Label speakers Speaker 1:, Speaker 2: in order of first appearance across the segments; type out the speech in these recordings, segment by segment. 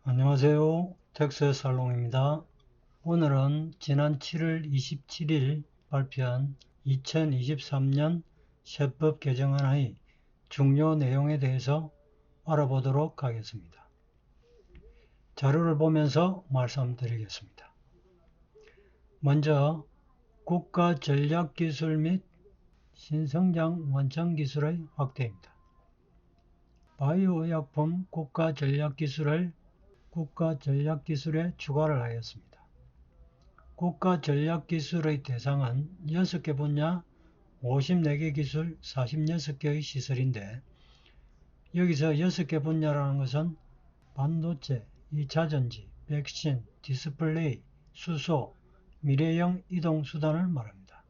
Speaker 1: 안녕하세요. 텍스의 살롱입니다. 오늘은 지난 7월 27일 발표한 2023년 세법 개정안의 중요 내용에 대해서 알아보도록 하겠습니다. 자료를 보면서 말씀드리겠습니다. 먼저 국가전략기술 및 신성장 원천기술의 확대입니다. 바이오의약품 국가전략기술에 추가를 하였습니다. 국가전략기술의 대상은 6개 분야 54개 기술 46개의 시설인데, 여기서 6개 분야라는 것은 반도체, 2차전지, 백신, 디스플레이, 수소, 미래형 이동수단을 말합니다.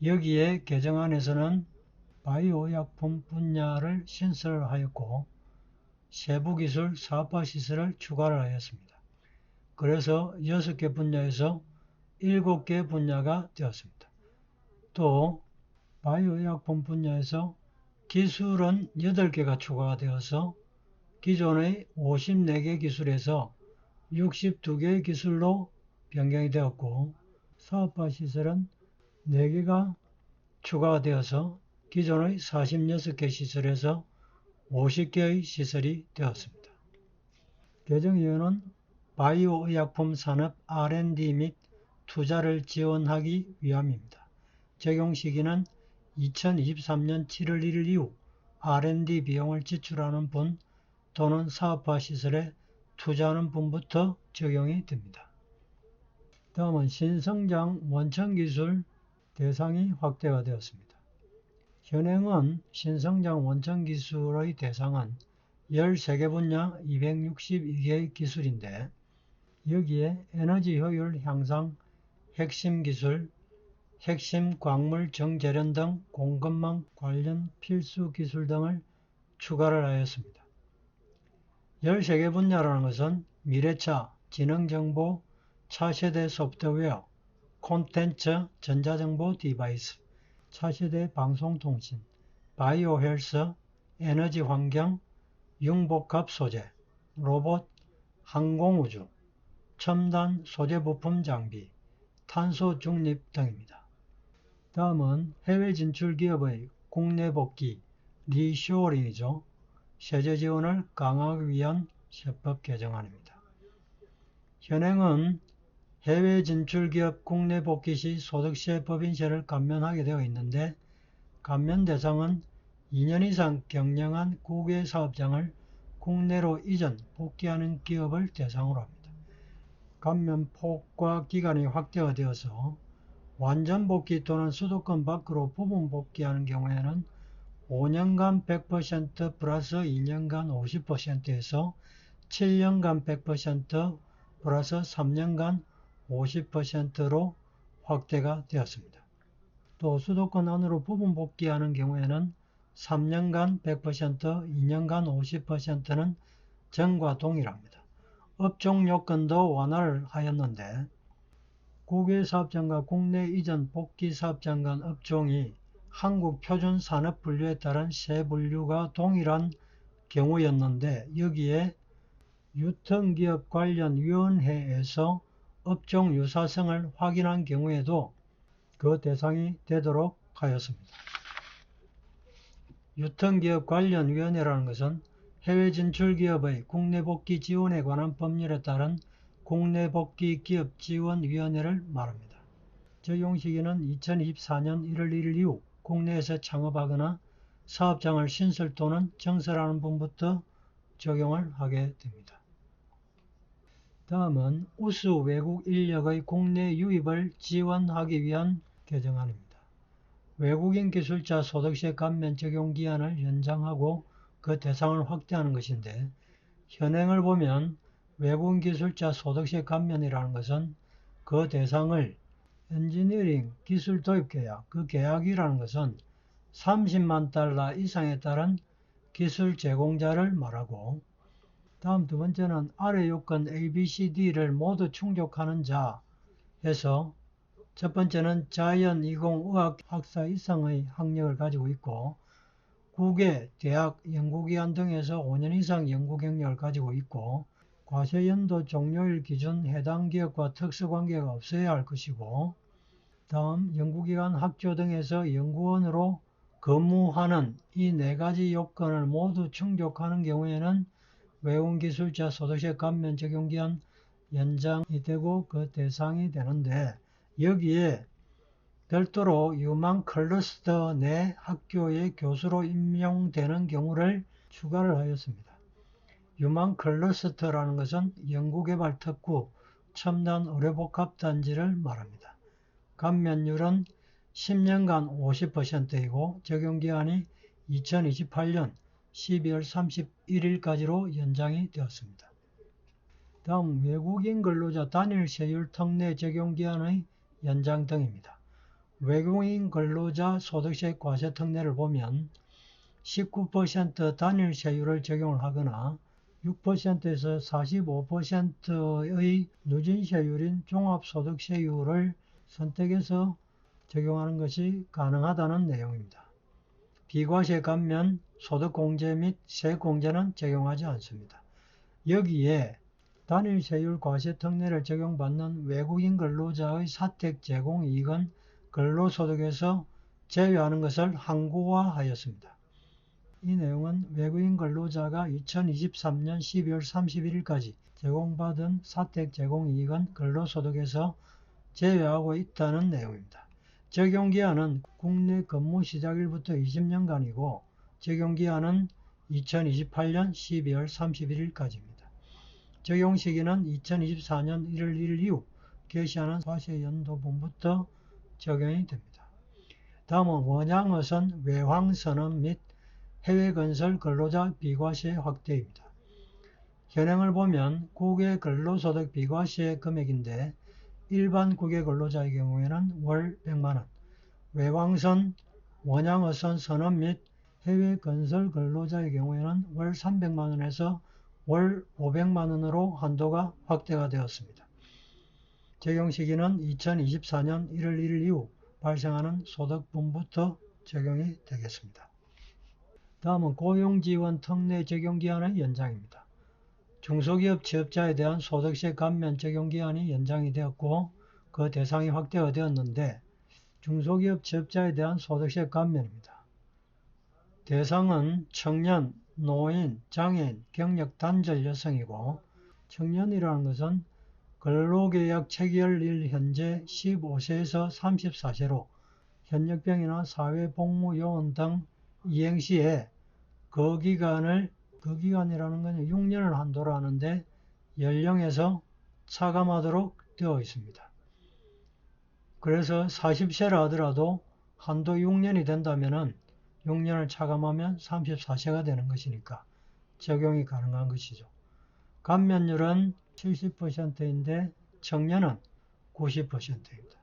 Speaker 1: 여기에 개정안에서는 바이오약품 분야를 신설하였고 세부기술 사업화시설을 추가를 하였습니다. 그래서 6개 분야에서 7개 분야가 되었습니다. 또 바이오의약품 분야에서 기술은 8개가 추가가 되어서 기존의 54개 기술에서 62개 기술로 변경이 되었고, 사업화 시설은 4개가 추가가 되어서 기존의 46개 시설에서 50개의 시설이 되었습니다. 개정 이유는 바이오의약품 산업 R&D 및 투자를 지원하기 위함입니다. 적용 시기는 2023년 7월 1일 이후 R&D 비용을 지출하는 분 또는 사업화 시설에 투자하는 분부터 적용이 됩니다. 다음은 신성장 원천기술 대상이 확대가 되었습니다. 현행은 신성장 원천기술의 대상은 13개 분야 262개의 기술인데, 여기에 에너지 효율 향상 핵심 기술, 핵심 광물 정제련 등 공급망 관련 필수 기술 등을 추가를 하였습니다. 13개 분야라는 것은 미래차, 지능정보, 차세대 소프트웨어, 콘텐츠, 전자정보 디바이스, 차세대 방송통신, 바이오 헬스, 에너지 환경, 융복합 소재, 로봇, 항공우주, 첨단 소재 부품 장비, 탄소 중립 등입니다. 다음은 해외 진출 기업의 국내 복귀, 리쇼어링이죠. 세제 지원을 강화하기 위한 세법 개정안입니다. 현행은 해외 진출 기업 국내 복귀 시 소득세 법인세를 감면하게 되어 있는데, 감면 대상은 2년 이상 경영한 국외 사업장을 국내로 이전, 복귀하는 기업을 대상으로 합니다. 감면 폭과 기간이 확대가 되어서 완전 복귀 또는 수도권 밖으로 부분 복귀하는 경우에는 5년간 100% 플러스 2년간 50%에서 7년간 100% 플러스 3년간 50%로 확대가 되었습니다. 또 수도권 안으로 부분 복귀하는 경우에는 3년간 100%, 2년간 50%는 전과 동일합니다. 업종 요건도 완화를 하였는데, 국외 사업장과 국내 이전 복귀 사업장 간 업종이 한국 표준 산업 분류에 따른 세 분류가 동일한 경우였는데, 여기에 유통기업 관련 위원회에서 업종 유사성을 확인한 경우에도 그 대상이 되도록 하였습니다. 유통기업 관련 위원회라는 것은 해외 진출 기업의 국내 복귀 지원에 관한 법률에 따른 국내 복귀 기업 지원위원회를 말합니다. 적용 시기는 2024년 1월 1일 이후 국내에서 창업하거나 사업장을 신설 또는 정설하는 분부터 적용을 하게 됩니다. 다음은 우수 외국 인력의 국내 유입을 지원하기 위한 개정안입니다. 외국인 기술자 소득세 감면 적용 기한을 연장하고 그 대상을 확대하는 것인데, 현행을 보면 외국인 기술자 소득세 감면이라는 것은 그 대상을 엔지니어링 기술 도입 계약, 그 계약이라는 것은 30만 달러 이상에 따른 기술 제공자를 말하고, 다음 두 번째는 아래 요건 ABCD를 모두 충족하는 자 해서, 첫 번째는 자연, 이공, 의학 학사 이상의 학력을 가지고 있고, 국외, 대학, 연구기관 등에서 5년 이상 연구 경력을 가지고 있고, 과세연도 종료일 기준 해당 기업과 특수관계가 없어야 할 것이고, 다음 연구기관 학교 등에서 연구원으로 근무하는 이 네 가지 요건을 모두 충족하는 경우에는 외국인기술자 소득세 감면 적용기한 연장이 되고 그 대상이 되는데, 여기에 별도로 유망 클러스터 내 학교의 교수로 임용되는 경우를 추가를 하였습니다. 유망 클러스터라는 것은 연구개발 특구, 첨단 의료복합단지를 말합니다. 감면율은 10년간 50%이고 적용기한이 2028년 12월 31일까지로 연장이 되었습니다. 다음 외국인 근로자 단일 세율 특례 적용기한의 연장 등입니다. 외국인 근로자 소득세 과세 특례를 보면 19% 단일 세율을 적용을 하거나 6%에서 45%의 누진세율인 종합소득세율을 선택해서 적용하는 것이 가능하다는 내용입니다. 비과세 감면, 소득공제 및 세공제는 적용하지 않습니다. 여기에 단일세율 과세 특례를 적용받는 외국인 근로자의 사택 제공 이익은 근로소득에서 제외하는 것을 항구화하였습니다. 이 내용은 외국인 근로자가 2023년 12월 31일까지 제공받은 사택 제공 이익은 근로소득에서 제외하고 있다는 내용입니다. 적용기한은 국내 근무 시작일부터 20년간이고 적용기한은 2028년 12월 31일까지입니다. 적용시기는 2024년 1월 1일 이후 개시하는 과세연도분부터 적용이 됩니다. 다음은 원양어선 외황선언 및 해외건설 근로자 비과세 확대입니다. 현행을 보면 국외 근로소득 비과세 금액인데 일반 국외 근로자의 경우에는 월 100만원, 외황선, 원양어선 선언 및 해외 건설 근로자의 경우에는 월 300만원에서 월 500만원으로 한도가 확대가 되었습니다. 적용 시기는 2024년 1월 1일 이후 발생하는 소득분부터 적용이 되겠습니다. 다음은 고용지원 특례 적용기한의 연장입니다. 중소기업 취업자에 대한 소득세 감면 적용기한이 연장이 되었고 그 대상이 확대가 되었는데 중소기업 취업자에 대한 소득세 감면입니다. 대상은 청년, 노인, 장애인, 경력 단절 여성이고 청년이라는 것은 근로계약 체결일 현재 15세에서 34세로 현역병이나 사회복무요원 등 이행시에 그 기간이라는 건 6년을 한도로 하는데 연령에서 차감하도록 되어 있습니다. 그래서 40세라 하더라도 한도 6년이 된다면 6년을 차감하면 34세가 되는 것이니까 적용이 가능한 것이죠. 감면율은 70%인데 청년은 90%입니다.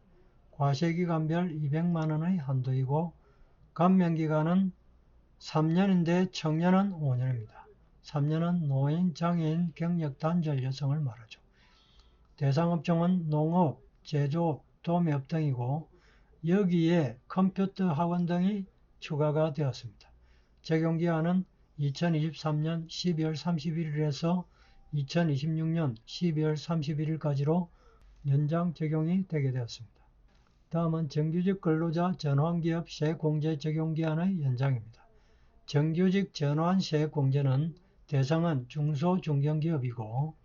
Speaker 1: 과세기간별 200만원의 한도이고 감면기간은 3년인데 청년은 5년입니다. 3년은 노인, 장애인, 경력 단절 여성을 말하죠. 대상업종은 농업, 제조업, 도매업 등이고 여기에 컴퓨터 학원 등이 추가가 되었습니다. 적용기한은 2023년 12월 31일에서 2026년 12월 31일까지로 연장 적용이 되게 되었습니다. 다음은 정규직 근로자 전환기업 세공제 적용기한의 연장입니다. 정규직 전환 세공제는 대상은 중소 중견기업이고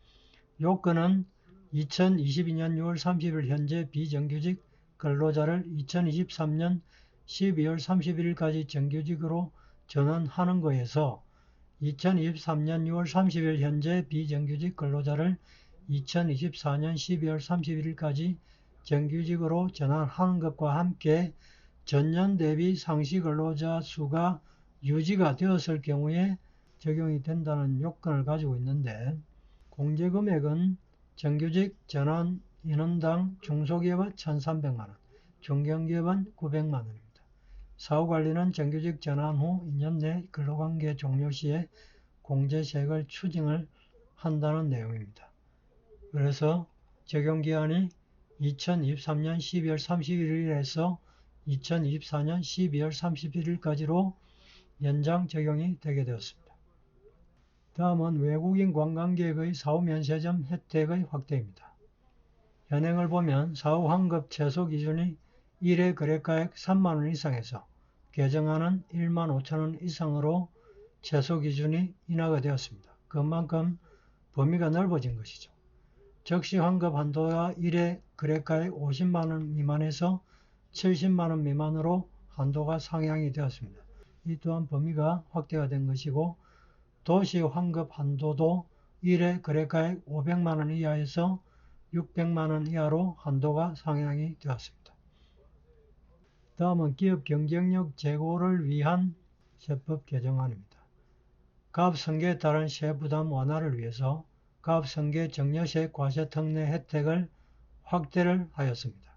Speaker 1: 요건은 2022년 6월 30일 현재 비정규직 근로자를 2023년 12월 31일까지 정규직으로 전환하는 거에서 2023년 6월 30일 현재 비정규직 근로자를 2024년 12월 31일까지 정규직으로 전환하는 것과 함께 전년 대비 상시 근로자 수가 유지가 되었을 경우에 적용이 된다는 요건을 가지고 있는데 공제금액은 정규직 전환 인원당 중소기업은 1,300만원, 중견기업은 900만원입니다. 사후관리는 정규직 전환 후 2년 내 근로관계 종료 시에 공제세액을 추징을 한다는 내용입니다. 그래서 적용기한이 2023년 12월 31일에서 2024년 12월 31일까지로 연장 적용이 되게 되었습니다. 다음은 외국인 관광객의 사후 면세점 혜택의 확대입니다. 현행을 보면 사후 환급 최소 기준이 1회 거래가액 3만원 이상에서 개정안은 1만 5천원 이상으로 최소 기준이 인하가 되었습니다. 그만큼 범위가 넓어진 것이죠. 적시 환급 한도가 1회 거래가액 50만원 미만에서 70만원 미만으로 한도가 상향이 되었습니다. 이 또한 범위가 확대가 된 것이고, 도시 환급 한도도 1회 거래가액 500만원 이하에서 600만원 이하로 한도가 상향이 되었습니다. 다음은 기업 경쟁력 제고를 위한 세법 개정안입니다. 가압승계에 따른 세부담 완화를 위해서 가압승계 정려세 과세특례 혜택을 확대를 하였습니다.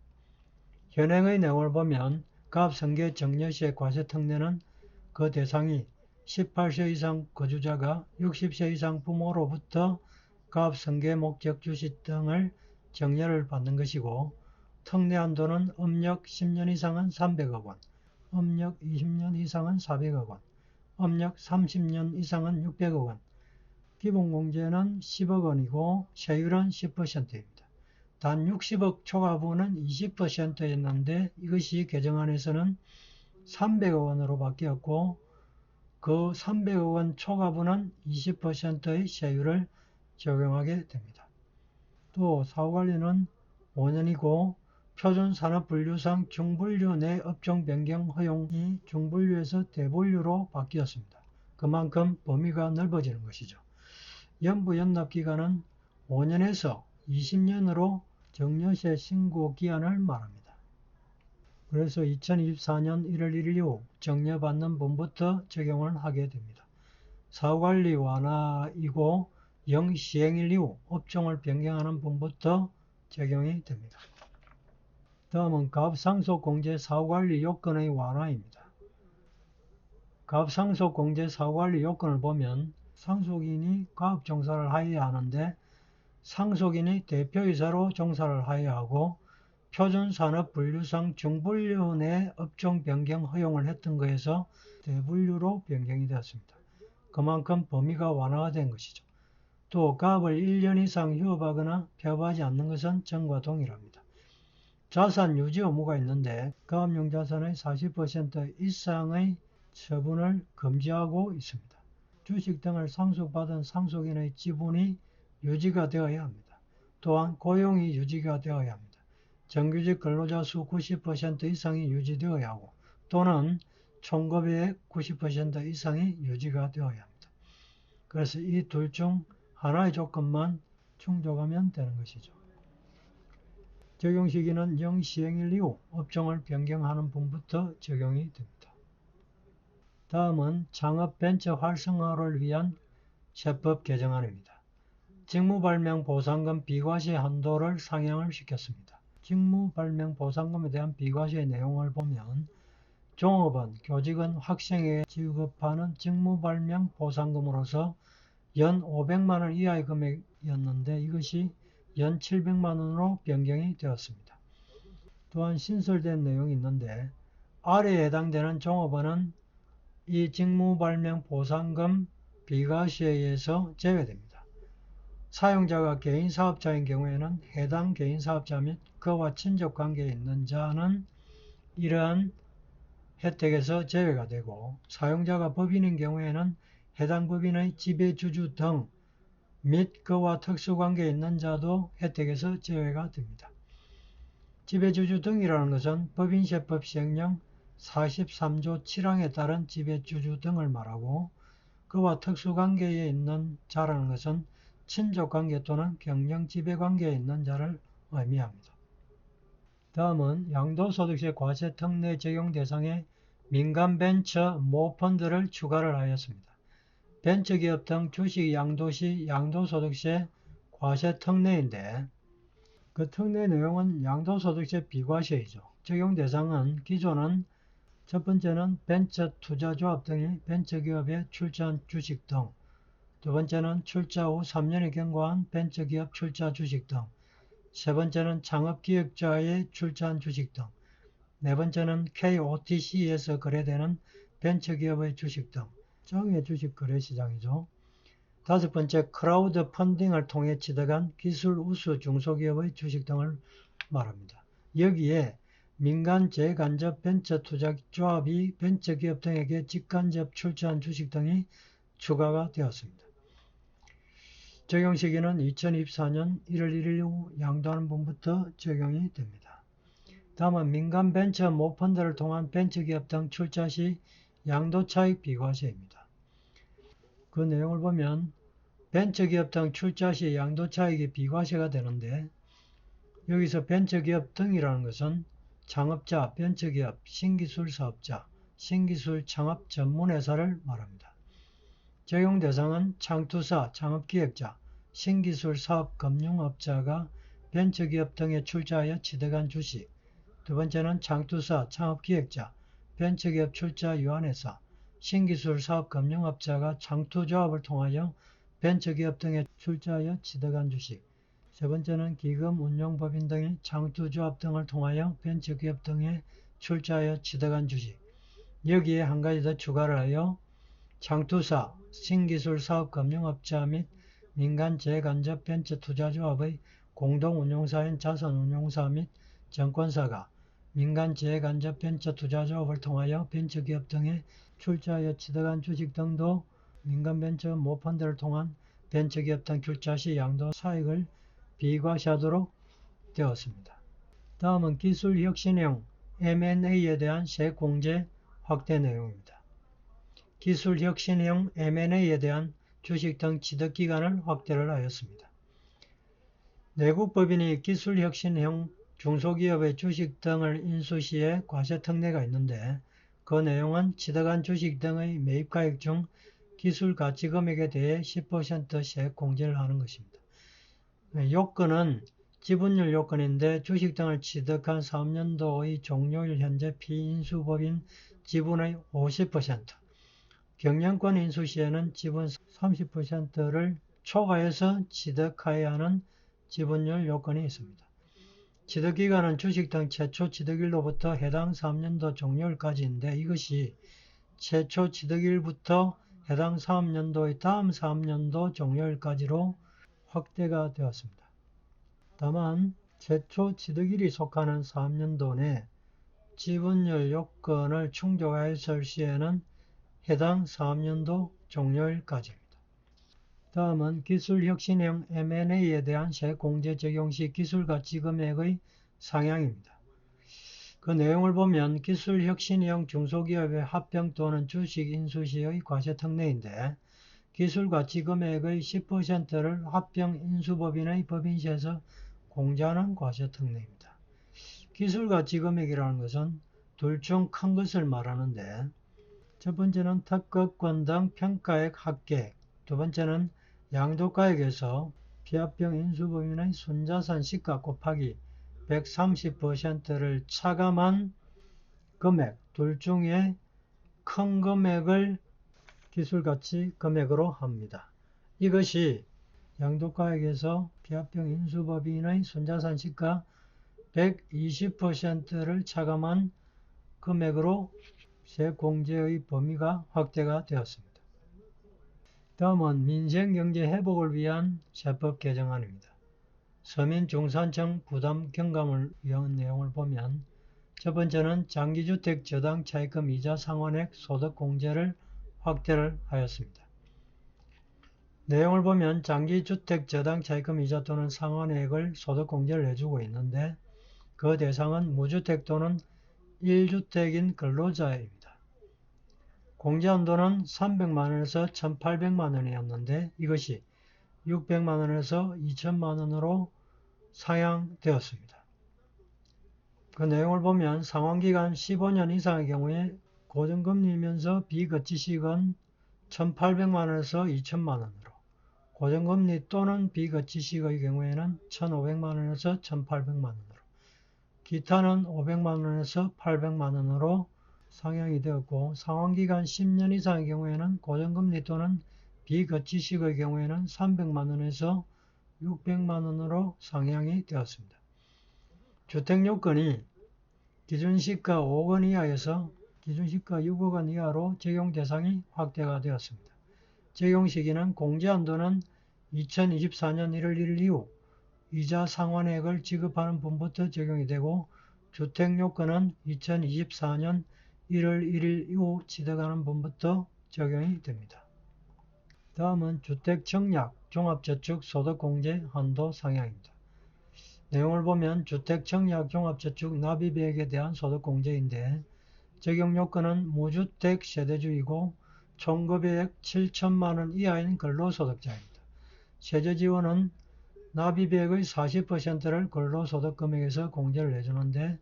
Speaker 1: 현행의 내용을 보면 가압승계 정려세 과세특례는 그 대상이 18세 이상 거주자가 60세 이상 부모로부터 가압승계 목적 주식 등을 정려를 받는 것이고, 특례 한도는 음력 10년 이상은 300억 원, 음력 20년 이상은 400억 원, 음력 30년 이상은 600억 원, 기본공제는 10억 원이고 세율은 10%입니다. 단 60억 초과분은 20%였는데 이것이 개정안에서는 300억 원으로 바뀌었고, 그 300억 원 초과분은 20%의 세율을 적용하게 됩니다. 또 사후관리는 5년이고 표준산업분류상 중분류 내 업종 변경 허용이 중분류에서 대분류로 바뀌었습니다. 그만큼 범위가 넓어지는 것이죠. 연부 연납기간은 5년에서 20년으로 정려세 신고 기한을 말합니다. 그래서 2024년 1월 1일 이후 정려받는 분부터 적용을 하게 됩니다. 사후관리 완화이고 영시행일 이후 업종을 변경하는 분부터 적용이 됩니다. 다음은 가압상속공제 사후관리 요건의 완화입니다. 가압상속공제 사후관리 요건을 보면 상속인이 가압종사를 하여야 하는데 상속인이 대표이사로 종사를 하여야 하고, 표준산업분류상 중분류 내 업종 변경 허용을 했던 것에서 대분류로 변경이 되었습니다. 그만큼 범위가 완화가 된 것이죠. 또 가압을 1년 이상 휴업하거나 폐업하지 않는 것은 전과 동일합니다. 자산 유지 의무가 있는데 가압용 자산의 40% 이상의 처분을 금지하고 있습니다. 주식 등을 상속받은 상속인의 지분이 유지가 되어야 합니다. 또한 고용이 유지가 되어야 합니다. 정규직 근로자 수 90% 이상이 유지되어야 하고, 또는 총급여의 90% 이상이 유지가 되어야 합니다. 그래서 이 둘 중 하나의 조건만 충족하면 되는 것이죠. 적용 시기는 영시행일 이후 업종을 변경하는 분부터 적용이 됩니다. 다음은 창업 벤처 활성화를 위한 세법 개정안입니다. 직무발명 보상금 비과세 한도를 상향을 시켰습니다. 직무발명 보상금에 대한 비과세 내용을 보면 종업원, 교직원, 학생에게 지급하는 직무발명 보상금으로서 연 500만원 이하의 금액이었는데 이것이 연 700만원으로 변경이 되었습니다. 또한 신설된 내용이 있는데 아래에 해당되는 종업원은 이 직무발명 보상금 비과세에서 제외됩니다. 사용자가 개인사업자인 경우에는 해당 개인사업자 및 그와 친족관계에 있는 자는 이러한 혜택에서 제외가 되고, 사용자가 법인인 경우에는 해당 법인의 지배주주 등 및 그와 특수관계에 있는 자도 혜택에서 제외가 됩니다. 지배주주 등이라는 것은 법인세법 시행령 43조 7항에 따른 지배주주 등을 말하고, 그와 특수관계에 있는 자라는 것은 친족관계 또는 경영지배관계에 있는 자를 의미합니다. 다음은 양도소득세 과세 특례 적용 대상에 민간벤처 모펀드를 추가를 하였습니다. 벤처기업 등 주식 양도시 양도소득세 과세 특례인데 그 특례 내용은 양도소득세 비과세이죠. 적용 대상은 기존은 첫 번째는 벤처 투자조합 등이 벤처기업에 출자한 주식 등, 두 번째는 출자 후 3년이 경과한 벤처기업 출자 주식 등, 세 번째는 창업기획자의 출자한 주식 등, 네 번째는 KOTC에서 거래되는 벤처기업의 주식 등, 정의 주식 거래시장이죠. 다섯 번째, 크라우드 펀딩을 통해 취득한 기술 우수 중소기업의 주식 등을 말합니다. 여기에 민간 재간접 벤처 투자 조합이 벤처기업 등에게 직간접 출자한 주식 등이 추가가 되었습니다. 적용 시기는 2024년 1월 1일 이후 양도하는 분부터 적용이 됩니다. 다음은 민간 벤처 모펀드를 통한 벤처기업 등 출자 시 양도차익 비과세입니다. 그 내용을 보면 벤처기업 등 출자 시 양도차익이 비과세가 되는데, 여기서 벤처기업 등이라는 것은 창업자, 벤처기업, 신기술 사업자, 신기술 창업 전문회사를 말합니다. 적용 대상은 창투사, 창업기획자, 신기술 사업 금융업자가 벤처기업 등에 출자하여 취득한 주식. 두 번째는 창투사, 창업기획자, 벤처기업 출자 유한회사, 신기술 사업 금융업자가 창투조합을 통하여 벤처기업 등에 출자하여 취득한 주식. 세 번째는 기금 운용법인 등이 창투조합 등을 통하여 벤처기업 등에 출자하여 취득한 주식. 여기에 한 가지 더 추가를 하여 창투사, 신기술 사업 금융업자 및 민간 재간접 벤처 투자조합의 공동운용사인 자산운용사 및 증권사가 민간 재간접 벤처 투자조합을 통하여 벤처기업 등에 출자하여 취득한 주식 등도 민간 벤처 모펀드를 통한 벤처기업 등 출자 시 양도 차익을 비과세하도록 되었습니다. 다음은 기술혁신형 M&A에 대한 세공제 확대 내용입니다. 기술혁신형 M&A에 대한 주식 등 취득기간을 확대를 하였습니다. 내국법인이 기술혁신형 중소기업의 주식 등을 인수 시에 과세 특례가 있는데, 그 내용은 취득한 주식 등의 매입가액 중 기술가치금액에 대해 10% 세공제를 하는 것입니다. 요건은 지분율 요건인데, 주식 등을 취득한 3년도의 종료일 현재 피인수법인 지분의 50%, 경영권 인수 시에는 지분 30%를 초과해서 취득하여야 하는 지분율 요건이 있습니다. 취득기간은 주식 등 최초 취득일로부터 해당 3년도 종료일까지인데, 이것이 최초 취득일부터 해당 3년도의 다음 3년도 종료일까지로 확대가 되었습니다. 다만 최초 취득일이 속하는 3년도 내 지분율 요건을 충족하였을 시에는 해당 3년도 종료일까지입니다. 다음은 기술혁신형 M&A에 대한 세공제 적용 시 기술가치금액의 상향입니다. 그 내용을 보면 기술혁신형 중소기업의 합병 또는 주식 인수 시의 과세 특례인데, 기술가치금액의 10%를 합병 인수법인의 법인세에서 공제하는 과세 특례입니다. 기술가치금액이라는 것은 둘 중 큰 것을 말하는데, 첫 번째는 특허권 등 평가액 합계액, 두 번째는 양도가액에서 피합병 인수법인의 순자산 시가 곱하기 130%를 차감한 금액, 둘 중에 큰 금액을 기술가치 금액으로 합니다. 이것이 양도가액에서 피합병 인수법인의 순자산 시가 120%를 차감한 금액으로 세공제의 범위가 확대가 되었습니다. 다음은 민생경제 회복을 위한 세법 개정안입니다. 서민중산층 부담 경감을 위한 내용을 보면, 첫 번째는 장기주택 저당 차입금 이자 상환액 소득공제를 확대를 하였습니다. 내용을 보면 장기주택 저당 차입금 이자 또는 상환액을 소득공제를 해주고 있는데, 그 대상은 무주택 또는 1주택인 근로자입니다. 공제한도는 300만원에서 1800만원이었는데 이것이 600만원에서 2000만원으로 상향되었습니다. 그 내용을 보면 상환기간 15년 이상의 경우에 고정금리이면서 비거치식은 1800만원에서 2000만원으로, 고정금리 또는 비거치식의 경우에는 1500만원에서 1800만원으로, 기타는 500만원에서 800만원으로 상향이 되었고, 상환기간 10년 이상의 경우에는 고정금리 또는 비거치식의 경우에는 300만원에서 600만원으로 상향이 되었습니다. 주택요건이 기준시가 5억 원 이하에서 기준시가 6억 원 이하로 적용 대상이 확대가 되었습니다. 적용 시기는 공제한도는 2024년 1월 1일 이후 이자 상환액을 지급하는 분부터 적용이 되고 주택요건은 2024년 1월 1일 이후 취득하는 분부터 적용이 됩니다. 다음은 주택청약 종합저축 소득공제 한도 상향입니다. 내용을 보면 주택청약 종합저축 납입액에 대한 소득공제인데 적용 요건은 무주택 세대주이고 총급여액 7천만원 이하인 근로소득자입니다. 세제지원은 납입액의 40%를 근로소득금액에서 공제를 해주는데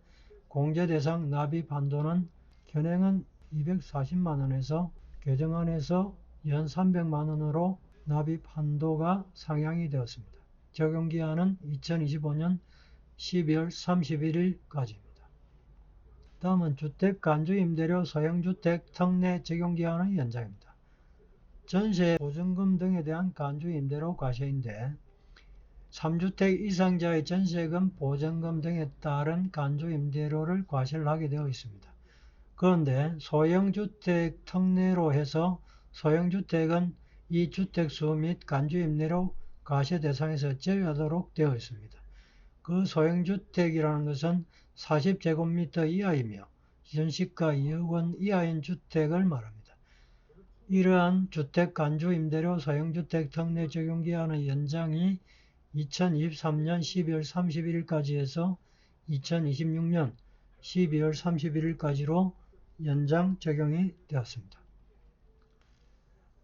Speaker 1: 공제 대상 납입 한도는 현행은 240만원에서 개정안에서 연 300만원으로 납입 한도가 상향이 되었습니다. 적용기한은 2025년 12월 31일까지입니다. 다음은 주택 간주임대료 소형주택 특례 적용기한의 연장입니다. 전세, 보증금 등에 대한 간주임대료 과세인데 3주택 이상자의 전세금, 보증금 등에 따른 간주임대료를 과세를 하게 되어 있습니다. 그런데 소형주택 특례로 해서 소형주택은 이 주택수 및 간주임대료 과세 대상에서 제외하도록 되어 있습니다. 그 소형주택이라는 것은 40제곱미터 이하이며 연시가 2억 원 이하인 주택을 말합니다. 이러한 주택 간주임대료 소형주택 특례 적용기한의 연장이 2023년 12월 31일까지 해서 2026년 12월 31일까지로 연장 적용이 되었습니다.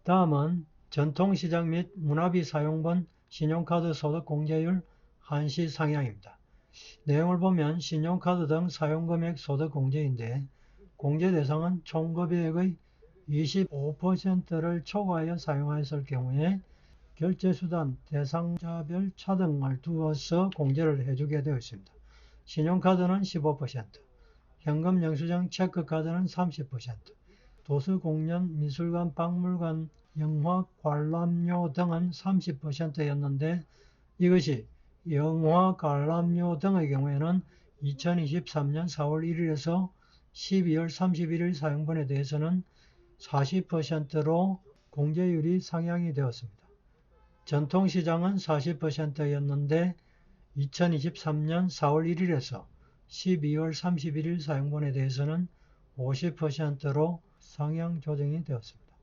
Speaker 1: 다음은 전통시장 및 문화비 사용본 신용카드 소득 공제율 한시 상향입니다. 내용을 보면 신용카드 등 사용금액 소득 공제인데 공제 대상은 총급여액의 25%를 초과하여 사용하였을 경우에 결제수단, 대상자별 차등을 두어서 공제를 해주게 되어 있습니다. 신용카드는 15%, 현금 영수증 체크카드는 30%, 도서공연, 미술관, 박물관, 영화, 관람료 등은 30%였는데 이것이 영화, 관람료 등의 경우에는 2023년 4월 1일에서 12월 31일 사용분에 대해서는 40%로 공제율이 상향이 되었습니다. 전통시장은 40%였는데 2023년 4월 1일에서 12월 31일 사용분에 대해서는 50%로 상향 조정이 되었습니다.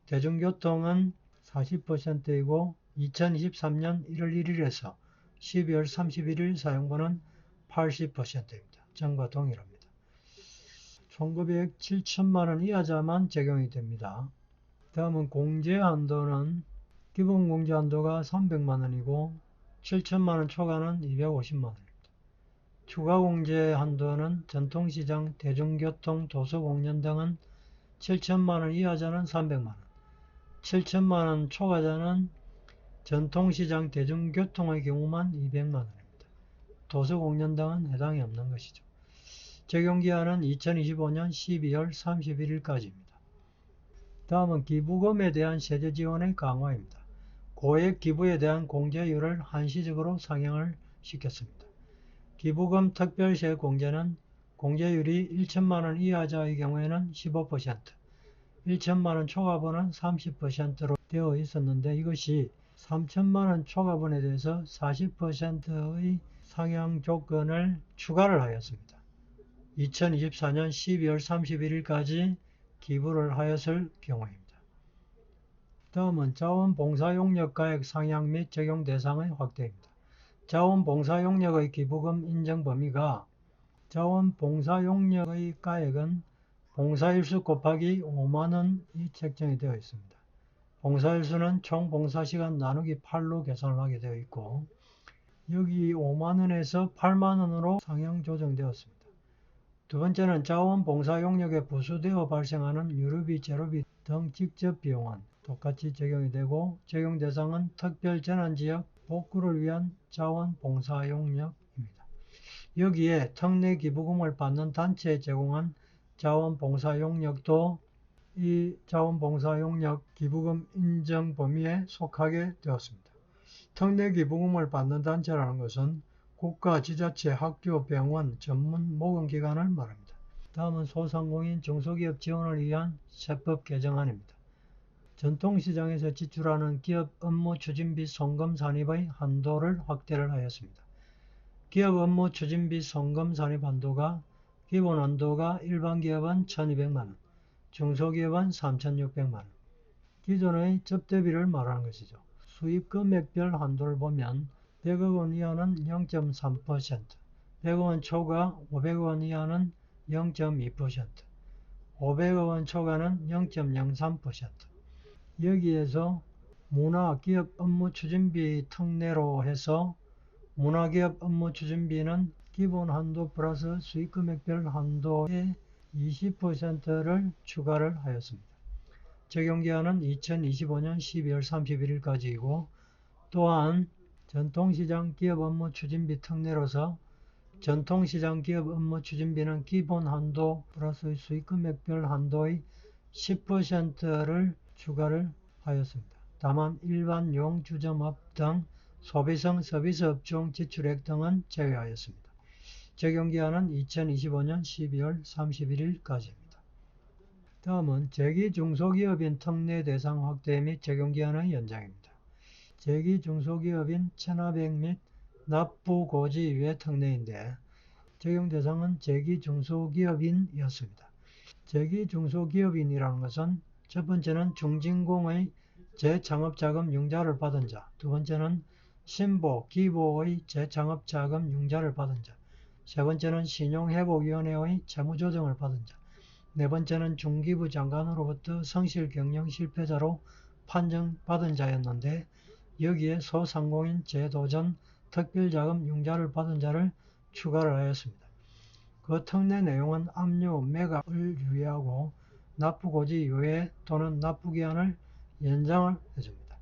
Speaker 1: 대중교통은 40%이고 2023년 1월 1일에서 12월 31일 사용분은 80%입니다. 전과 동일합니다. 총급여액 7천만원 이하자만 적용이 됩니다. 다음은 공제한도는 기본공제한도가 300만원이고 7천만원 초과는 250만원입니다. 추가공제한도는 전통시장, 대중교통, 도서공연 등은 7천만원 이하자는 300만원, 7천만원 초과자는 전통시장, 대중교통의 경우만 200만원입니다. 도서공연 등은 해당이 없는 것이죠. 적용기한은 2025년 12월 31일까지입니다. 다음은 기부금에 대한 세제 지원의 강화입니다. 고액 기부에 대한 공제율을 한시적으로 상향을 시켰습니다. 기부금 특별세 공제는 공제율이 1천만원 이하자의 경우에는 15%, 1천만원 초과분은 30%로 되어 있었는데 이것이 3천만원 초과분에 대해서 40%의 상향 조건을 추가를 하였습니다. 2024년 12월 31일까지 기부를 하였을 경우입니다. 다음은 자원봉사용역가액 상향 및 적용 대상의 확대입니다. 자원봉사용역의 기부금 인정 범위가 자원봉사용역의 가액은 봉사일수 곱하기 5만원이 책정이 되어 있습니다. 봉사일수는 총 봉사시간 나누기 8로 계산을 하게 되어 있고 여기 5만원에서 8만원으로 상향 조정되었습니다. 두 번째는 자원봉사용역에 부수되어 발생하는 유류비, 재료비 등 직접 비용은 똑같이 적용이 되고 적용 대상은 특별재난지역 복구를 위한 자원봉사용역입니다. 여기에 특례 기부금을 받는 단체에 제공한 자원봉사용역도 이 자원봉사용역 기부금 인정 범위에 속하게 되었습니다. 특례 기부금을 받는 단체라는 것은 국가, 지자체, 학교, 병원, 전문 모금기관을 말합니다. 다음은 소상공인 중소기업 지원을 위한 세법 개정안입니다. 전통시장에서 지출하는 기업 업무 추진비 송금 산입의 한도를 확대를 하였습니다. 기업 업무 추진비 송금 산입 한도가 기본 한도가 일반 기업은 1,200만원, 중소기업은 3,600만원. 기존의 접대비를 말하는 것이죠. 수입 금액별 한도를 보면 100억 원 이하는 0.3%, 100억 원 초과 500억 원 이하는 0.2%, 500억 원 초과는 0.03%. 여기에서 문화기업 업무 추진비 특례로 해서 문화기업 업무 추진비는 기본 한도 플러스 수익금액별 한도의 20%를 추가를 하였습니다. 적용기한은 2025년 12월 31일까지이고 또한 전통시장 기업 업무 추진비 특례로서 전통시장 기업 업무 추진비는 기본 한도 플러스 수익금액별 한도의 10%를 추가를 하였습니다. 다만 일반 용주점업 등 소비성 서비스업종 지출액 등은 제외하였습니다. 적용기한은 2025년 12월 31일까지입니다. 다음은 재기중소기업인 특례 대상 확대 및 적용기한의 연장입니다. 재기중소기업인 체납액 및 납부고지 유예 특례인데 적용 대상은 재기중소기업인이었습니다. 재기중소기업인이라는 것은 첫 번째는 중진공의 재창업자금 융자를 받은 자, 두 번째는 신보, 기보의 재창업자금 융자를 받은 자, 세 번째는 신용회복위원회의 채무조정을 받은 자, 네 번째는 중기부 장관으로부터 성실경영 실패자로 판정받은 자였는데 여기에 소상공인 재도전 특별자금 융자를 받은 자를 추가를 하였습니다. 그 특례 내용은 압류, 매각을 유예하고 납부고지 유예 또는 납부기한을 연장을 해줍니다.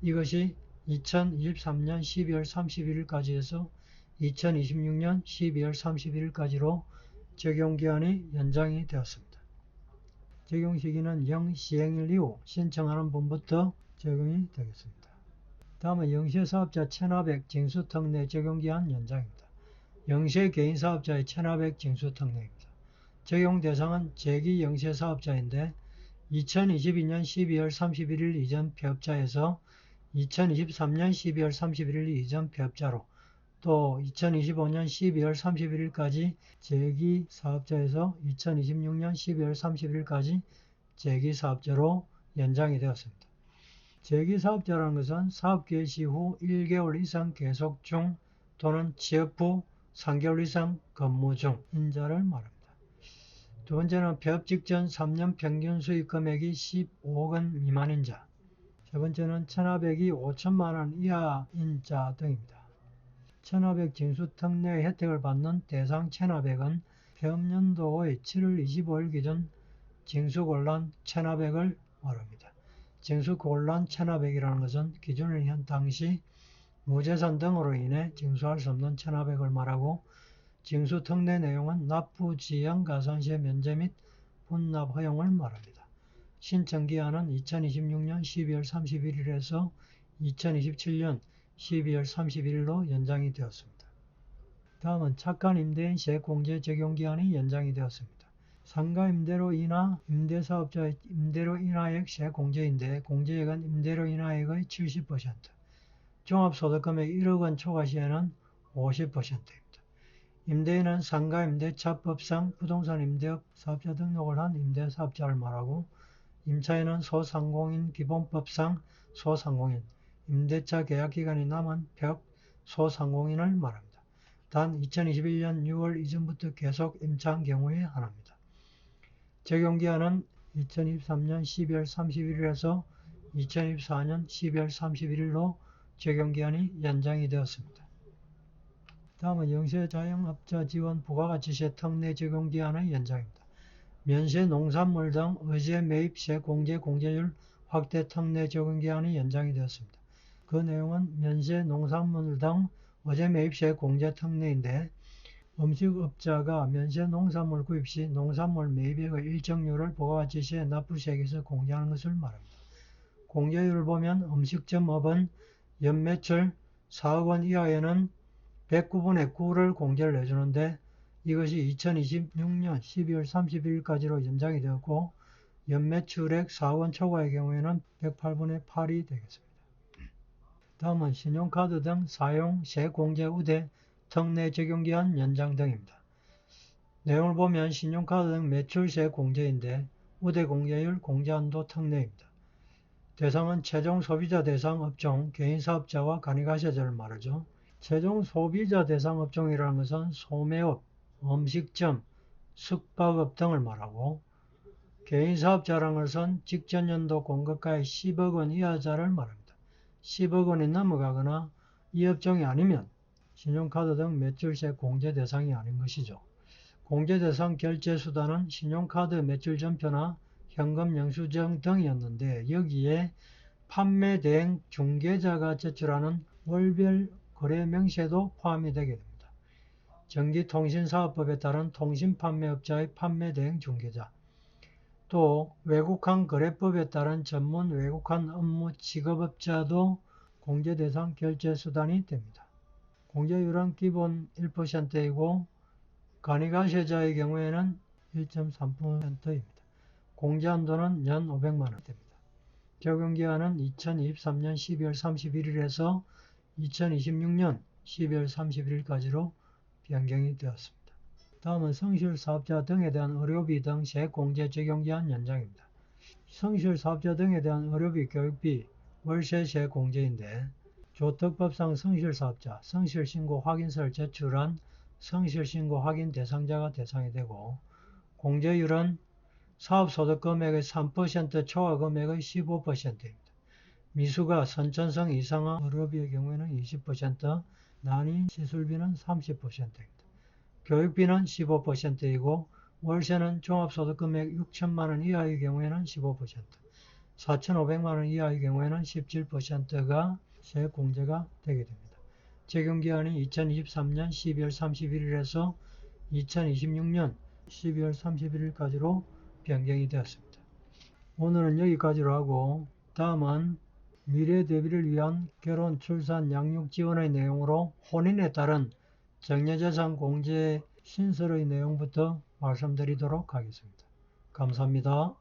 Speaker 1: 이것이 2023년 12월 31일까지 해서 2026년 12월 31일까지로 적용기한이 연장이 되었습니다. 적용시기는 0시행일 이후 신청하는 분부터 적용이 되겠습니다. 다음은 영세사업자 체납액 징수특례 적용기한 연장입니다. 영세 개인사업자의 체납액 징수특례입니다. 적용 대상은 재기 영세사업자인데 2022년 12월 31일 이전 폐업자에서 2023년 12월 31일 이전 폐업자로 또 2025년 12월 31일까지 재기사업자에서 2026년 12월 31일까지 재기사업자로 연장이 되었습니다. 재기사업자라는 것은 사업 개시 후 1개월 이상 계속 중 또는 취업 후 3개월 이상 근무 중인 자를 말합니다. 두 번째는 폐업 직전 3년 평균 수익 금액이 15억 원 미만인 자, 세 번째는 체납액이 5천만 원 이하인 자 등입니다. 체납액 징수 특례 혜택을 받는 대상 체납액은 폐업연도의 7월 25일 기준 징수곤란 체납액을 말합니다. 징수곤란 체납액이라는 것은 기준일 현 당시 무재산 등으로 인해 징수할 수 없는 체납액을 말하고 징수 특례 내용은 납부지연 가산세 면제 및 분납 허용을 말합니다. 신청기한은 2026년 12월 31일에서 2027년 12월 31일로 연장이 되었습니다. 다음은 착한 임대인 세공제 적용기한이 연장이 되었습니다. 상가임대로 인하 임대사업자의 임대료 인하액 세공제인데 공제액은 임대료 인하액의 70%, 종합소득금액 1억 원 초과 시에는 50%입니다. 임대인은 상가임대차법상 부동산 임대업 사업자 등록을 한 임대사업자를 말하고 임차인은 소상공인 기본법상 소상공인, 임대차 계약기간이 남은 폐업 소상공인을 말합니다. 단 2021년 6월 이전부터 계속 임차한 경우에 한합니다. 적용기한은 2023년 12월 31일에서 2024년 12월 31일로 적용기한이 연장이 되었습니다. 다음은 영세자영업자 지원 부가가치세 특례 적용기한의 연장입니다. 면세 농산물 등 의제 매입세 공제 공제율 확대 특례 적용기한이 연장이 되었습니다. 그 내용은 면세 농산물 등 의제 매입세 공제 특례인데 음식업자가 면세 농산물 구입 시 농산물 매입액의 일정률을 부가가치세 납부세액에서 공제하는 것을 말합니다. 공제율을 보면 음식점업은 연매출 4억 원 이하에는 109분의 9를 공제를 해주는데 이것이 2026년 12월 31일까지로 연장이 되었고 연매출액 4원 초과의 경우에는 108분의 8이 되겠습니다. 다음은 신용카드 등 사용 세공제 우대 특례 적용기한 연장 등입니다. 내용을 보면 신용카드 등 매출세 공제인데 우대 공제율 공제한도 특례입니다. 대상은 최종 소비자 대상 업종, 개인사업자와 간이가세자를 말하죠. 최종 소비자 대상 업종이라는 것은 소매업, 음식점, 숙박업 등을 말하고 개인사업자라는 것은 직전연도 공급가의 10억 원 이하자를 말합니다. 10억 원이 넘어가거나 이 업종이 아니면 신용카드 등 매출세 공제 대상이 아닌 것이죠. 공제 대상 결제 수단은 신용카드 매출 전표나 현금 영수증 등이었는데 여기에 판매 대행 중개자가 제출하는 월별 거래 명세도 포함이 되게 됩니다. 전기통신사업법에 따른 통신판매업자의 판매 대행 중개자, 또 외국환 거래법에 따른 전문 외국환 업무 직업업자도 공제 대상 결제 수단이 됩니다. 공제율은 기본 1%이고 간이가세자의 경우에는 1.3%입니다. 공제한도는 연 500만원 됩니다. 적용기한은 2023년 12월 31일에서 2026년 12월 31일까지로 변경이 되었습니다. 다음은 성실사업자 등에 대한 의료비 등 세공제 적용기한 연장입니다. 성실사업자 등에 대한 의료비, 교육비, 월세 세공제인데 조특법상 성실사업자, 성실신고 확인서를 제출한 성실신고 확인 대상자가 대상이 되고 공제율은 사업소득금액의 3% 초과금액의 15%입니다. 미수가 선천성 이상한 의료비의 경우에는 20%, 난임 시술비는 30%입니다. 교육비는 15%이고 월세는 종합소득금액 6천만원 이하의 경우에는 15%, 4,500만원 이하의 경우에는 17%가 세공제가 되게 됩니다. 적용기한이 2023년 12월 31일에서 2026년 12월 31일까지로 변경이 되었습니다. 오늘은 여기까지로 하고 다음은 미래 대비를 위한 결혼, 출산, 양육 지원의 내용으로 혼인에 따른 정려재산 공제 신설의 내용부터 말씀드리도록 하겠습니다. 감사합니다.